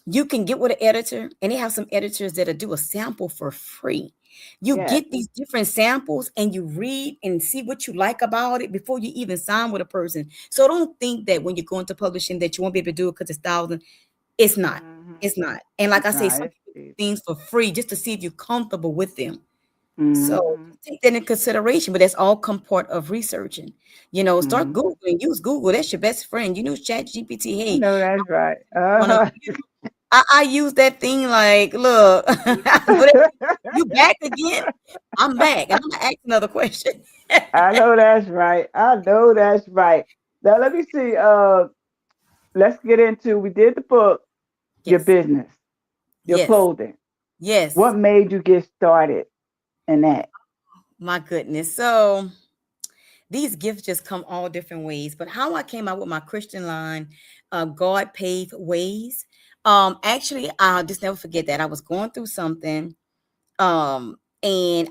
you can get with an editor, and they have some editors that'll do a sample for free. You Yes. get these different samples and you read and see what you like about it before you even sign with a person. So don't think that when you go into publishing that you won't be able to do it because it's thousands. It's not. It's not. And like I say, some It's people do cheap. things for free just to see if you're comfortable with them. So Mm-hmm. take that in consideration, but that's all come part of researching. Start Mm-hmm. Googling, use Google. That's your best friend. Chat GPT. I Hey, know that's right. wanna I use that thing like, look, whatever, you back again? I'm back, and I'm gonna ask another question. I know that's right. I know that's right. Now let me see. Let's get into. We did the book, your Yes, business, your yes, clothing. What yes. made you get started in that? My goodness. So these gifts just come all different ways. But how I came out with my Christian line, God Pave Ways. Actually, I'll just never forget that I was going through something, and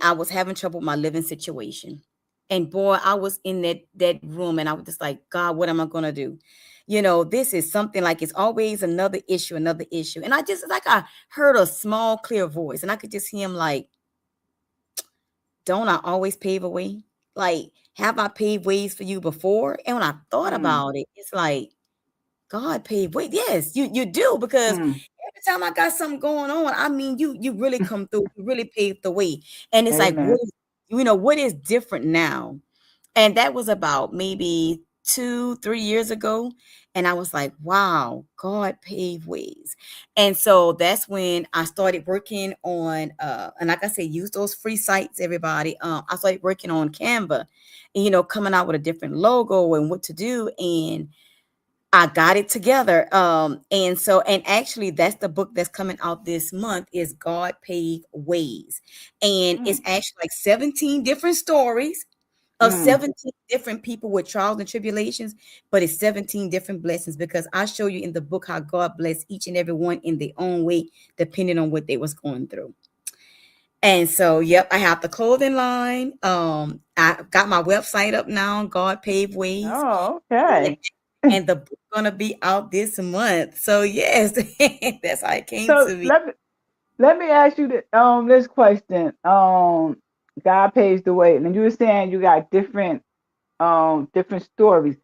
I was having trouble with my living situation. And boy, I was in that room, and I was just like, God, what am I gonna do? This is something like it's always another issue, another issue. And I just like I heard a small, clear voice, and I could just hear him like, don't I always pave a way? Like, have I paved ways for you before? And when I thought Mm, about it, it's like, God paved way. Yes, you do, because mm. every time I got something going on, I mean, you really come through, you really paved the way. And it's like, Amen. what is different now? And that was about maybe 2-3 years ago. And I was like, wow, God paved ways. And so that's when I started working on and like I said, use those free sites, everybody. I started working on Canva and coming out with a different logo and what to do. And I got it together. And actually that's the book that's coming out this month is God Pave Ways. And it's Mm, actually like 17 different stories of mm. 17 different people with trials and tribulations, but it's 17 different blessings because I show you in the book how God blessed each and every one in their own way, depending on what they was going through. And so, yep, I have the clothing line. I got my website up now, God Pave Ways. Oh, And okay. and the book gonna be out this month. So yes, that's how it came So to me. let me ask you this question. God pays the way, and you were saying you got different stories.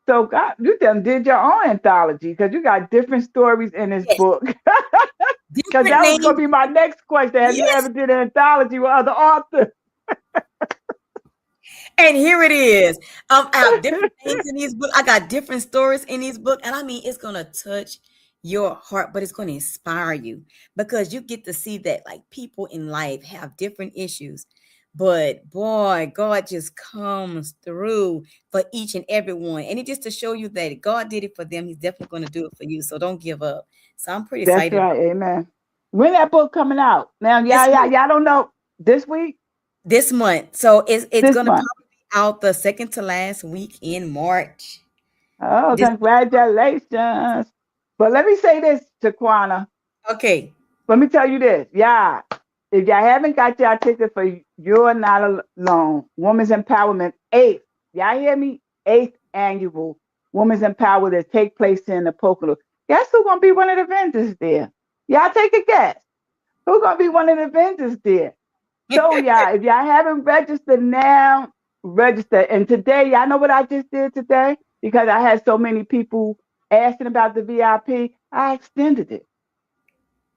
So God, you done did your own anthology because you got different stories in this Yes, book. Because different that was gonna names. be my next question. Have you Yes. ever did an anthology with other authors? And here it is. I have different names in these books. I got different stories in these books. And I mean, it's going to touch your heart, but it's going to inspire you because you get to see that like people in life have different issues. But boy, God just comes through for each and every one. And it just to show you that God did it for them. He's definitely going to do it for you. So don't give up. So I'm pretty That's excited right, about amen. When that book coming out? Now, this y'all don't know this week, this month. So it's this going to month. probably be out the second to last week in March. Oh, This congratulations! But let me say this, Shaquana. Okay. Let me tell you this, yeah. If y'all haven't got y'all ticket for You're Not Alone, Women's Empowerment 8th, y'all hear me? 8th annual Women's Empowerment that take place in the Pocono. Guess who's gonna be one of the vendors there? Y'all take a guess. Who's gonna be one of the vendors there? So y'all, if y'all haven't registered now, register. And today, y'all know what I just did today? Because I had so many people asking about the VIP, I extended it.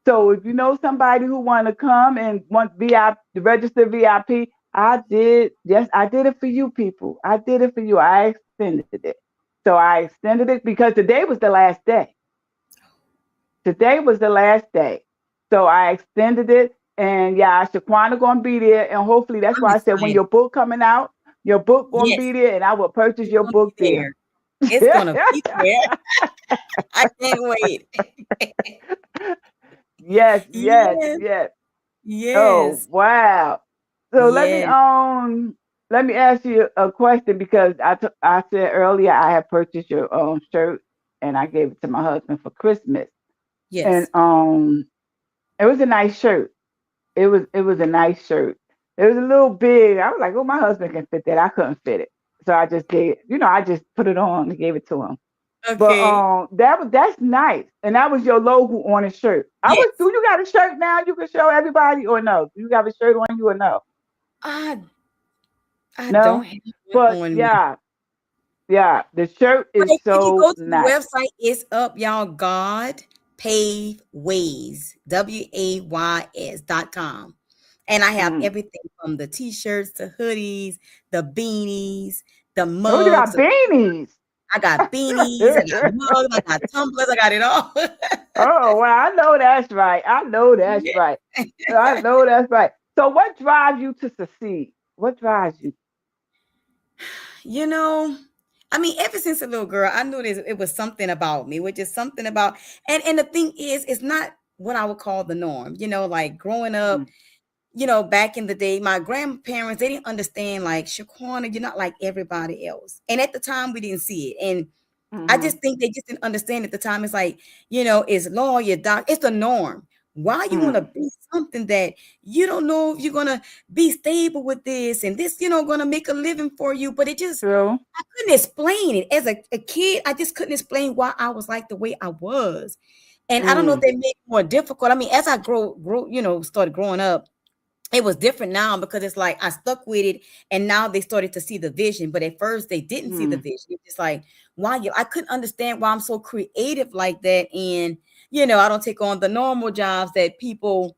So if you know somebody who want to come and want VIP, to register VIP, I did. Yes, I did it for you people. I did it for you. I extended it. So I extended it because today was the last day. Today was the last day. So I extended it. And yeah, Shaquana gonna be there. And hopefully that's I'm why I said when excited. your book coming out, your book gonna Yes, be there and I will purchase it's your gonna book be there. there. It's gonna be there. I can't wait. Yes, yes, Yes, yes. Oh, yes, wow. So yes, let me ask you a question because I said earlier I had purchased your shirt and I gave it to my husband for Christmas. And yes. it was a nice shirt. It was a nice shirt. It was a little big. I was like, oh, my husband can fit that. I couldn't fit it. So I just did, I just put it on and gave it to him. But Okay. that's nice. And that was your logo on his shirt. Do Yes. you got a shirt now you can show everybody or no? Do you got a shirt on you or no? I I don't No? have one But on me. yeah, yeah, the shirt But is if you go so to the nice. website, it's up, y'all. God Pave Ways, WAYS.com. And I have Mm. everything from the t-shirts, the hoodies, the beanies, the Oh, you mugs. got beanies. I got beanies, I got mugs, I got tumblers, I got it all. Oh, well, I know that's right. I know that's Yeah. right. I know that's right. So what drives you to succeed? What drives you? You know, I mean, ever since a little girl, I knew this it was something about me, which is something about and the thing is, it's not what I would call the norm. Like growing up, Mm, back in the day, my grandparents, they didn't understand like Shaquana, you're not like everybody else. And at the time we didn't see it. And I mm-hmm, just think they just didn't understand at the time. It's like, it's law, your doc, it's the norm. Why you want to mm, be something that you don't know if you're gonna be stable with this and this, gonna make a living for you. But it just true. I couldn't explain it. As a kid, I just couldn't explain why I was like the way I was. And I don't know if Mm, they made it more difficult. I mean, as I started growing up, it was different now because it's like I stuck with it and now they started to see the vision. But at first they didn't see the mm, vision. It's just like, why I couldn't understand why I'm so creative like that. And, I don't take on the normal jobs that people,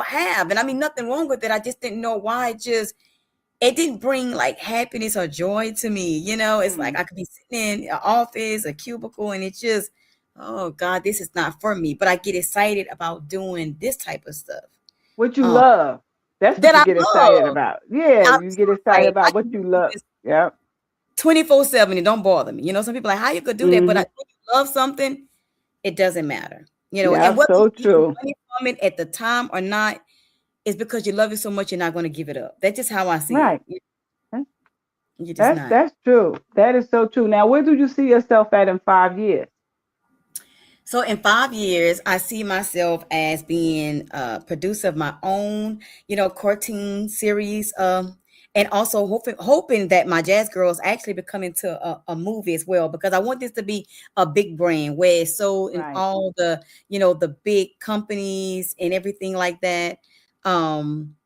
have. And I mean, nothing wrong with it. I just didn't know why it didn't bring like happiness or joy to me. It's like mm. I could be sitting in an office, a cubicle, and it's just, oh God, this is not for me. But I get excited about doing this type of stuff. What you Um, love. That's what that you I get excited love. about. Yeah, I'm you so get excited excited. I about can what you do love. this Yep. 24/7. It don't bother me. Some people are like, how you could do that? But Mm-hmm. when you love something, it doesn't matter. And Yeah, whether so you get true. money from it at the time or not, is because you love it so much you're not going to give it up. That's just how I see it. Right. You're just That's not. that's true. That is so true. Now, where do you see yourself at in 5 years? So in 5 years, I see myself as being a producer of my own, cartoon series, and also hoping that my Jazz Girls actually become into a movie as well, because I want this to be a big brand where it's sold in Right. all the, the big companies and everything like that. Um,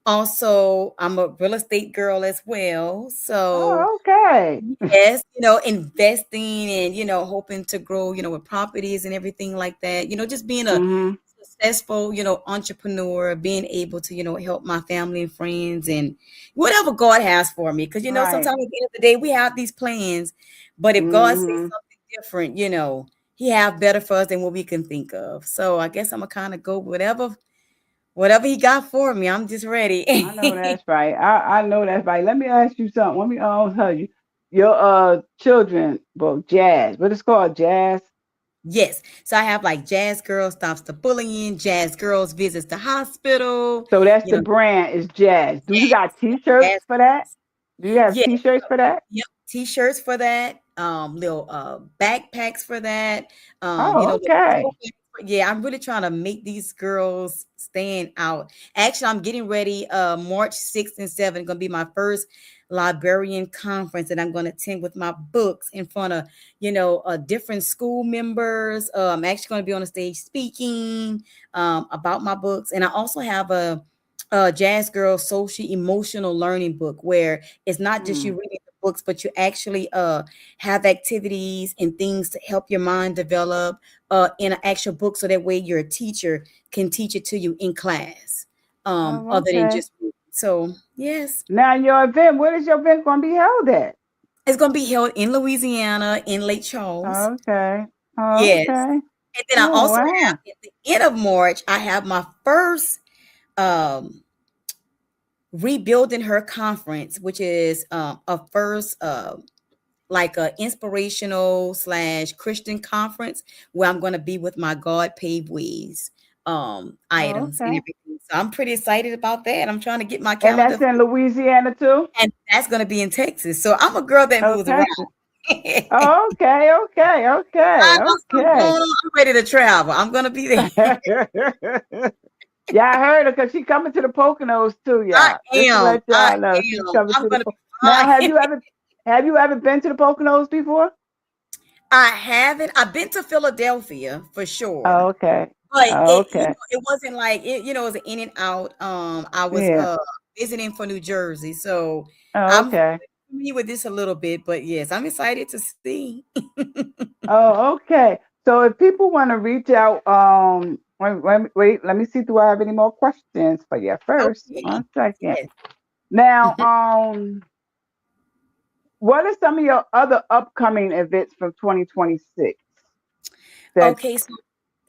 Also, I'm a real estate girl as well. So Oh, okay. yes, investing and, hoping to grow, with properties and everything like that. Just being a Mm-hmm. successful, entrepreneur, being able to, help my family and friends and whatever God has for me. Because, Right. sometimes at the end of the day, we have these plans, but if God says Mm-hmm. something different, He have better for us than what we can think of. So I guess I'm gonna kind of go whatever He got for me. I'm just I know ready. that's right. I know that's right. Let me ask you something. Let me tell you. Your children book, Jazz. What is called? Jazz. Yes. So I have like Jazz Girl stops the bullying, Jazz Girls visits the hospital, So that's you the know, brand is Jazz. Do you got Jazz t-shirts for that? Girls. Do you have Yeah. t-shirts for that? Yep. T-shirts for that, little backpacks for that, Oh, little okay. tote bags yeah, I'm really trying to make these girls stand out. Actually, I'm getting ready. March 6th and 7th gonna be my first librarian conference that I'm gonna attend with my books in front of different school members. I'm actually gonna be on the stage speaking about my books, and I also have a Jazz Girl social emotional learning book where it's not just you Mm. reading the books, but you actually have activities and things to help your mind develop in an actual book, so that way your teacher can teach it to you in class, Oh, other than okay. just reading. So yes, Now your event, where is your event going to be held at? it's going to be held in Louisiana in Lake Charles. Okay. Yes, Okay. and then I Oh, also have wow. at the end of March I have my first um rebuilding her conference, which is a first like a inspirational slash Christian conference where I'm going to be with my God Pave Ways items and Okay. everything. So I'm pretty excited about that. I'm trying to get my And calendar, that's in Louisiana too? and that's going to be in Texas. So I'm a girl that Oh, moves around. Texas. Oh, okay, okay, I okay, got something okay. going on. I'm ready to travel. I'm going to be there. Yeah, I heard her because she coming to the Poconos too, I y'all. Just to am. let I y'all know, she's am. coming I'm to the. going to be Now, fine. have you ever been to the Poconos before? I haven't. I've been to Philadelphia for sure. Oh, okay. But Oh, okay. it wasn't like it, it was an in and out. I was Yeah. visiting for New Jersey, so Oh, I'm okay. familiar with this a little bit. But yes, I'm excited to see. Oh, okay. So if people want to reach out, wait, let me see. Do I have any more questions for you first? Okay. 1 second. Yes. Now, what are some of your other upcoming events from 2026? That Okay. So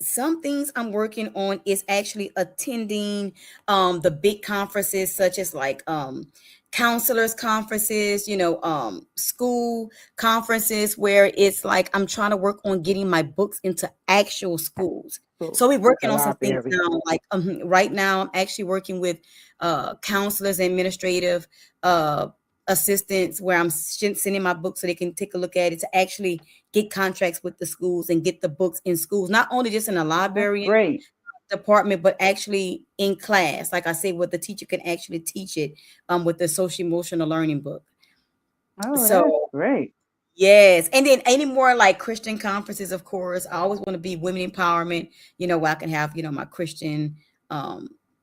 some things I'm working on is actually attending the big conferences such as like counselors conferences, school conferences where it's like I'm trying to work on getting my books into actual schools. cool, So we're like working a on some things library. now. Like right now I'm actually working with counselors, administrative assistants where I'm sending my books so they can take a look at it to actually get contracts with the schools and get the books in schools, not only just in the That's library great. department, but actually in class. Like I say, where the teacher can actually teach it with the social emotional learning book. Oh, that's So great. yes. And then any more like Christian conferences, of course. I always want to be women empowerment, where I can have, my Christian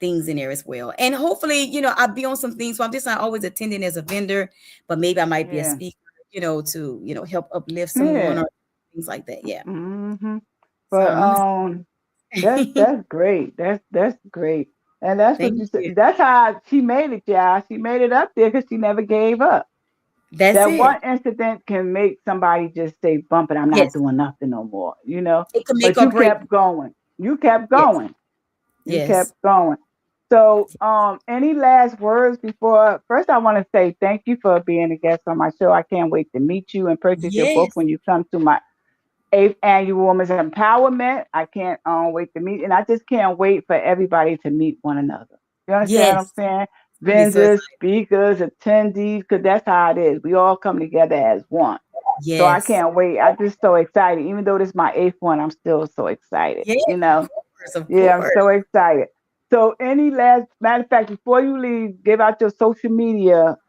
things in there as well. And hopefully, I'll be on some things. So I'm just not always attending as a vendor, but maybe I might be a Yeah. speaker, to, help uplift someone Yeah. or things like that. Yeah. Mm-hmm. So But I'm that's great. That's great. And that's what thank you said. you. That's how she made it, yeah. She made it up there because she never gave up. That's That it. one incident can make somebody just say, "Bump it, I'm not Yes. doing nothing no more," you know. It can make But or you break. kept going. You kept Yes. going. You kept Yes. going. So, any last words before? First, I want to say thank you for being a guest on my show. I can't wait to meet you and purchase your book Yes. when you come to my 8th annual Women's Empowerment. I can't wait to meet, and I just can't wait for everybody to meet one another. You understand what I'm Yes. saying? I'll be so Vendors, excited. speakers, attendees, because that's how it is. We all come together as one. So I Yes. can't wait. I'm just so excited. Even though this is my 8th one, I'm still so excited. Yes, You of know? course, of Yeah, I'm course. so excited. So any last matter of fact, before you leave, give out your social media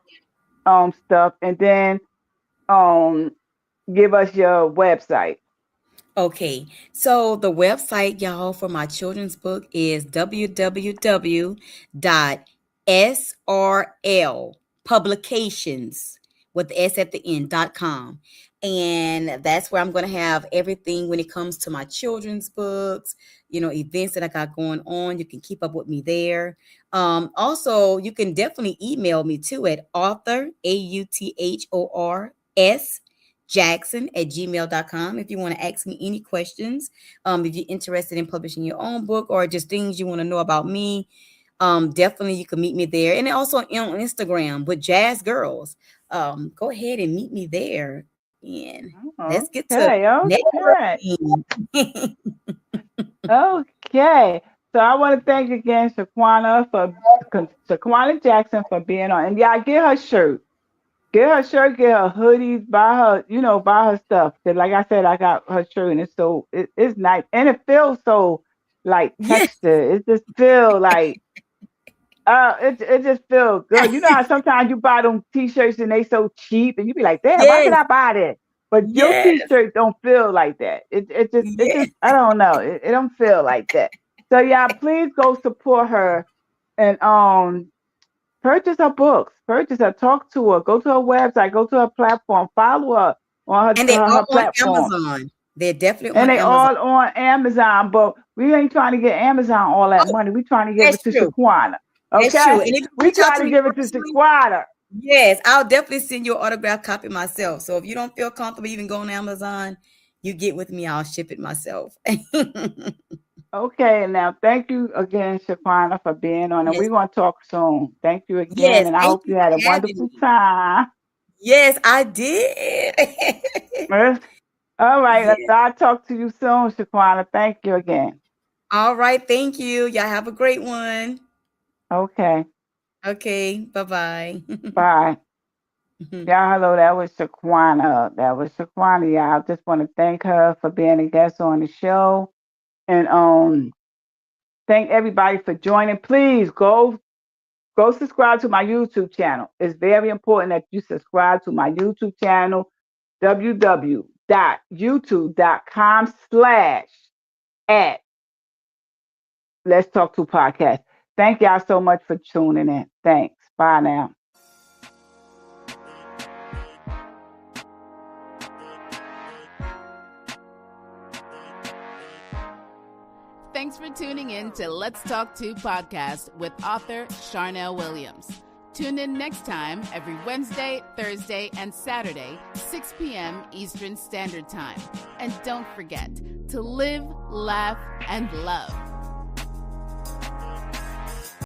stuff and then um give us your website. Okay, so the website, y'all, for my children's book is www.srlpublications with the S at the end.com. And that's where I'm going to have everything when it comes to my children's books, events that I got going on. You can keep up with me there. Also, you can definitely email me too at author, AUTHORS Jackson at gmail.com if you want to ask me any questions. If you're interested in publishing your own book or just things you want to know about me, definitely you can meet me there. And also on Instagram with JAS Girlz. Go ahead and meet me there. And let's get to Okay, okay, networking. okay. So I want to thank again Shaquana Jackson for being on. And yeah, get her shirt. Get her shirt, get her hoodies, buy her stuff. 'Cause like I said, I got her shirt and it's nice. And it feels so like Yes. texture. It just feel like it just feels good. You know how sometimes you buy them t-shirts and they so cheap and you be like, damn, why can Yes. I buy that? But your Yes. t-shirt don't feel like that. It just Yes. I don't know. It don't feel like that. So yeah, please go support her and purchase her books, purchase her, talk to her, go to her website, go to her platform, follow her on And they're her all on platform. Amazon. They're definitely And on they Amazon. all on Amazon, but we ain't trying to get Amazon all that Oh, money. We trying to give that's it to true. Shaquana. That's true. Okay? And if you We reach out trying to to me give it to personally, Shaquana. yes, I'll definitely send you an autographed copy myself. So if you don't feel comfortable even going to Amazon, you get with me. I'll ship it myself. Okay, now thank you again, Shaquana, for being on, and Yes. we're gonna talk soon. Thank you again, Yes. and I Thank hope you you had a for having wonderful me. time. Yes, I did. All right, Yes. I'll talk to you soon, Shaquana. Thank you again. All right. Thank you. Y'all have a great one. Okay. Okay. Bye-bye. Bye. Y'all, hello. That was Shaquana. Y'all. I just want to thank her for being a guest on the show. And thank everybody for joining. Please go subscribe to my YouTube channel. It's very important that you subscribe to my YouTube channel, www.youtube.com/@ Let's Talk to Podcast. Thank y'all so much for tuning in. Thanks. Bye now. Thanks for tuning in to Let's Talk To Podcast with author Sharnell Williams. Tune in next time every Wednesday, Thursday, and Saturday, 6 p.m. Eastern Standard Time. And don't forget to live, laugh, and love.